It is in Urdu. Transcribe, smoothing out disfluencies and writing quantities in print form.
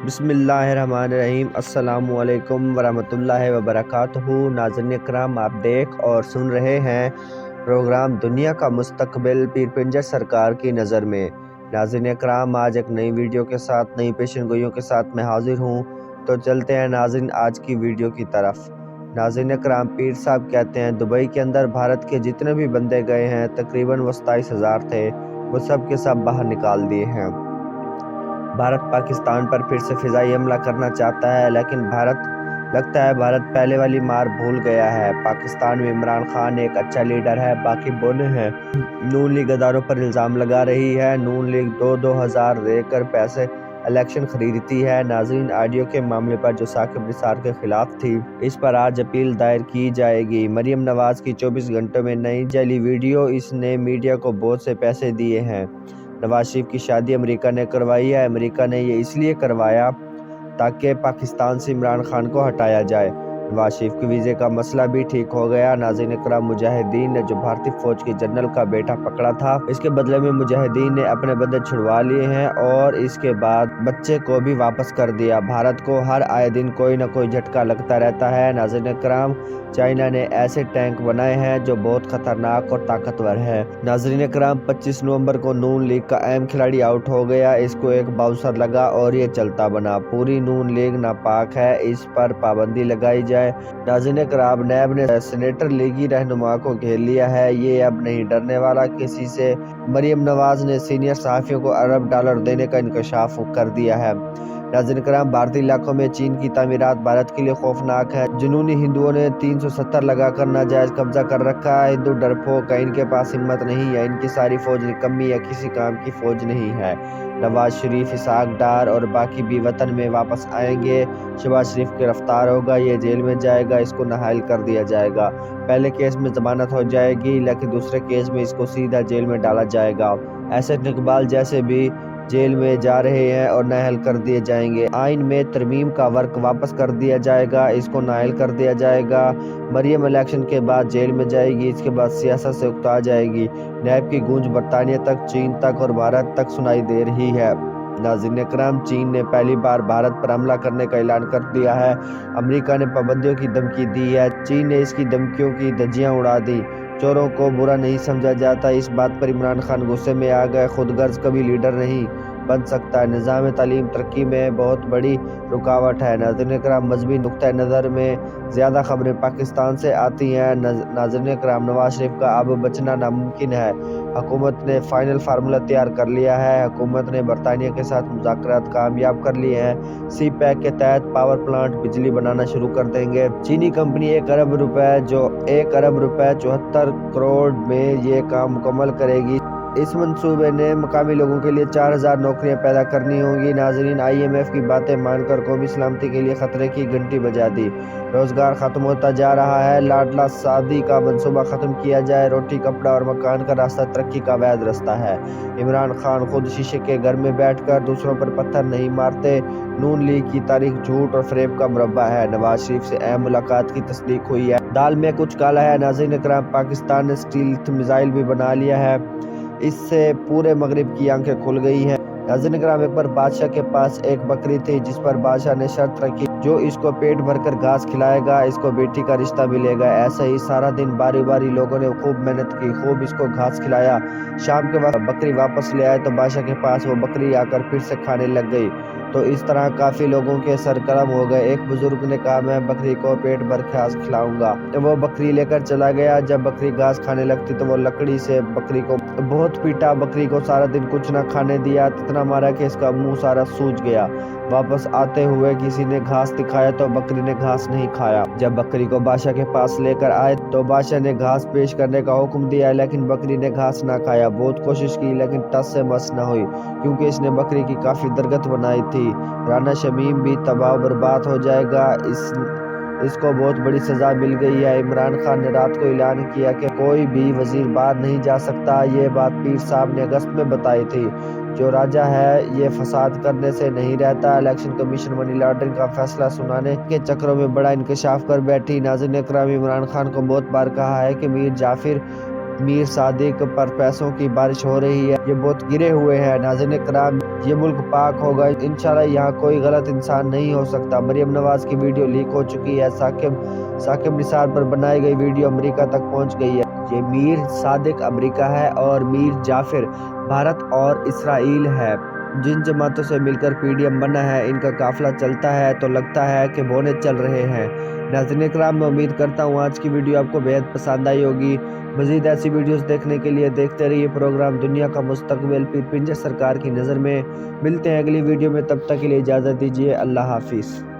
بسم اللہ الرحمن الرحیم۔ السلام علیکم ورحمۃ اللہ وبرکاتہ۔ ناظرین اکرام، آپ دیکھ اور سن رہے ہیں پروگرام دنیا کا مستقبل پیر پنجر سرکار کی نظر میں۔ ناظرین اکرام، آج ایک نئی ویڈیو کے ساتھ، نئی پیشن گوئیوں کے ساتھ میں حاضر ہوں، تو چلتے ہیں ناظرین آج کی ویڈیو کی طرف۔ ناظرین اکرام، پیر صاحب کہتے ہیں دبئی کے اندر بھارت کے جتنے بھی بندے گئے ہیں، تقریباً 27,000 تھے، وہ سب کے سب باہر نکال دیے ہیں۔ بھارت پاکستان پر پھر سے فضائی حملہ کرنا چاہتا ہے، لیکن لگتا ہے بھارت پہلے والی مار بھول گیا ہے۔ پاکستان میں عمران خان ایک اچھا لیڈر ہے، باقی بونے ہیں۔ نون لیگ اداروں پر الزام لگا رہی ہے۔ نون لیگ دو ہزار دے کر پیسے الیکشن خریدتی ہے۔ ناظرین، آڈیو کے معاملے پر جو ثاقب نثار کے خلاف تھی، اس پر آج اپیل دائر کی جائے گی۔ مریم نواز کی 24 گھنٹوں میں نئی جعلی ویڈیو، اس نے میڈیا کو بہت سے پیسے دیے ہیں۔ نواز شریف کی شادی امریکہ نے کروائی ہے۔ امریکہ نے یہ اس لیے کروایا تاکہ پاکستان سے عمران خان کو ہٹایا جائے۔ نواز شریف کے ویزے کا مسئلہ بھی ٹھیک ہو گیا۔ ناظرین اکرام، مجاہدین نے جو بھارتی فوج کے جنرل کا بیٹا پکڑا تھا، اس کے بدلے میں مجاہدین نے اپنے بندے چھڑوا لیے ہیں اور اس کے بعد بچے کو بھی واپس کر دیا۔ بھارت کو ہر آئے دن کوئی نہ کوئی جھٹکا لگتا رہتا ہے۔ ناظرین اکرام، چائنا نے ایسے ٹینک بنائے ہیں جو بہت خطرناک اور طاقتور ہے۔ ناظرین اکرام، 25 نومبر کو نون لیگ کا اہم کھلاڑی آؤٹ ہو گیا، اس کو ایک باؤنسر لگا اور یہ چلتا بنا۔ پوری نون لیگ ناپاک ہے، اس پر پابندی لگائی جائے۔ ناظرین اکرام، نیب نے سینیٹر لیگی رہنما کو گھیر لیا ہے، یہ اب نہیں ڈرنے والا کسی سے۔ مریم نواز نے سینئر صحافیوں کو ارب ڈالر دینے کا انکشاف کر دیا ہے۔ ناظرین اکرام، بھارتی علاقوں میں چین کی تعمیرات بھارت کے لیے خوفناک ہے۔ جنونی ہندوؤں نے 370 لگا کر ناجائز قبضہ کر رکھا ہے۔ ہندو ڈرپوک ہیں، ان کے پاس ہمت نہیں ہے، ان کی ساری فوج نکمی یا کسی کام کی فوج نہیں ہے۔ نواز شریف، اسحاق ڈار اور باقی بھی وطن میں واپس آئیں گے۔ شہباز شریف گرفتار ہوگا، یہ جیل میں جائے گا، اس کو نااہل کر دیا جائے گا۔ پہلے کیس میں ضمانت ہو جائے گی، لیکن دوسرے کیس میں اس کو سیدھا جیل میں ڈالا جائے گا۔ اسد اقبال جیسے بھی جیل میں جا رہے ہیں اور نااہل کر دیے جائیں گے۔ آئین میں ترمیم کا ورق واپس کر دیا جائے گا، اس کو نااہل کر دیا جائے گا۔ مریم الیکشن کے بعد جیل میں جائے گی، اس کے بعد سیاست سے اکتا جائے گی۔ نیب کی گونج برطانیہ تک، چین تک اور بھارت تک سنائی دے رہی ہے۔ ناظرین اکرام، چین نے پہلی بار بھارت پر حملہ کرنے کا اعلان کر دیا ہے۔ امریکہ نے پابندیوں کی دھمکی دی ہے، چین نے اس کی دھمکیوں کی دھجیاں اڑا دی۔ چوروں کو برا نہیں سمجھا جاتا، اس بات پر عمران خان غصے میں آ گئے۔ خود غرض کبھی لیڈر نہیں بن سکتا۔ نظام تعلیم ترقی میں بہت بڑی رکاوٹ ہے۔ ناظرین اکرام، مذہبی نقطہ نظر میں زیادہ خبریں پاکستان سے آتی ہیں۔ ناظرین اکرام، نواز شریف کا اب بچنا ناممکن ہے۔ حکومت نے فائنل فارمولہ تیار کر لیا ہے۔ حکومت نے برطانیہ کے ساتھ مذاکرات کامیاب کر لیے ہیں۔ سی پیک کے تحت پاور پلانٹ بجلی بنانا شروع کر دیں گے۔ چینی کمپنی 1 ارب روپے 74 کروڑ میں یہ کام مکمل کرے گی۔ اس منصوبے نے مقامی لوگوں کے لیے 4,000 نوکریاں پیدا کرنی ہوں گی۔ ناظرین، IMF کی باتیں مان کر قومی سلامتی کے لیے خطرے کی گھنٹی بجا دی۔ روزگار ختم ہوتا جا رہا ہے، لاڈلا شادی کا منصوبہ ختم کیا جائے۔ روٹی، کپڑا اور مکان کا راستہ ترقی کا وحید رستہ ہے۔ عمران خان خود شیشے کے گھر میں بیٹھ کر دوسروں پر پتھر نہیں مارتے۔ نون لیگ کی تاریخ جھوٹ اور فریب کا مربع ہے۔ نواز شریف سے اہم ملاقات کی تصدیق ہوئی ہے۔ دال میں کچھ کالا ہے۔ ناظرین اکرام، پاکستان نے سٹیلتھ میزائل بھی بنا لیا ہے، اس سے پورے مغرب کی آنکھیں کھل گئی ہیں۔ ناظرین اکرام، ایک بار بادشاہ کے پاس ایک بکری تھی، جس پر بادشاہ نے شرط رکھی، جو اس کو پیٹ بھر کر گھاس کھلائے گا، اس کو بیٹی کا رشتہ ملے گا۔ ایسے ہی سارا دن باری باری لوگوں نے خوب محنت کی، خوب اس کو گھاس کھلایا۔ شام کے وقت بکری واپس لے آئے تو بادشاہ کے پاس وہ بکری آ کر پھر سے کھانے لگ گئی، تو اس طرح کافی لوگوں کے سر قلم ہو گئے۔ ایک بزرگ نے کہا، میں بکری کو پیٹ بھر گھاس کھلاؤں گا۔ وہ بکری لے کر چلا گیا۔ جب بکری گھاس کھانے لگتی تو وہ لکڑی سے بکری کو بہت پیٹا، بکری کو سارا دن کچھ نہ کھانے دیا، اتنا مارا کہ اس کا منہ سارا سوج گیا۔ واپس آتے ہوئے کسی نے گھاس دکھایا تو بکری نے گھاس نہیں کھایا۔ جب بکری کو بادشاہ کے پاس لے کر آئے تو بادشاہ نے گھاس پیش کرنے کا حکم دیا، لیکن بکری نے گھاس نہ کھایا۔ بہت کوشش کی لیکن ٹس سے مس نہ ہوئی، کیونکہ اس نے بکری کی کافی درگت بنائی تھی۔ رانا شمیم بھی تباہ و برباد ہو جائے گا، اس کو بہت بڑی سزا مل گئی ہے۔ عمران خان نے رات کو اعلان کیا کہ کوئی بھی وزیر باہر نہیں جا سکتا، یہ بات پیر صاحب نے اگست میں بتائی تھی۔ جو راجہ ہے یہ فساد کرنے سے نہیں رہتا۔ الیکشن کمیشن منی لانڈرنگ کا فیصلہ سنانے کے چکروں میں بڑا انکشاف کر بیٹھی۔ ناظرین اکرام، عمران خان کو بہت بار کہا ہے کہ میر جعفر میر صادق پر پیسوں کی بارش ہو رہی ہے، یہ بہت گرے ہوئے ہیں۔ ناظرین کرام، یہ ملک پاک ہوگا انشاءاللہ، یہاں کوئی غلط انسان نہیں ہو سکتا۔ مریم نواز کی ویڈیو لیک ہو چکی ہے، ثاقب نثار پر بنائی گئی ویڈیو امریکہ تک پہنچ گئی ہے۔ یہ میر صادق امریکہ ہے اور میر جعفر بھارت اور اسرائیل ہے۔ جن جماعتوں سے مل کر PDM بنا ہے، ان کا قافلہ چلتا ہے تو لگتا ہے کہ بونے چل رہے ہیں۔ ناظرین کرام، میں امید کرتا ہوں آج کی ویڈیو آپ کو بہت پسند آئی ہوگی۔ مزید ایسی ویڈیوز دیکھنے کے لیے دیکھتے رہیے پروگرام دنیا کا مستقبل پیر پنجر سرکار کی نظر میں۔ ملتے ہیں اگلی ویڈیو میں، تب تک کے لیے اجازت دیجیے۔ اللہ حافظ۔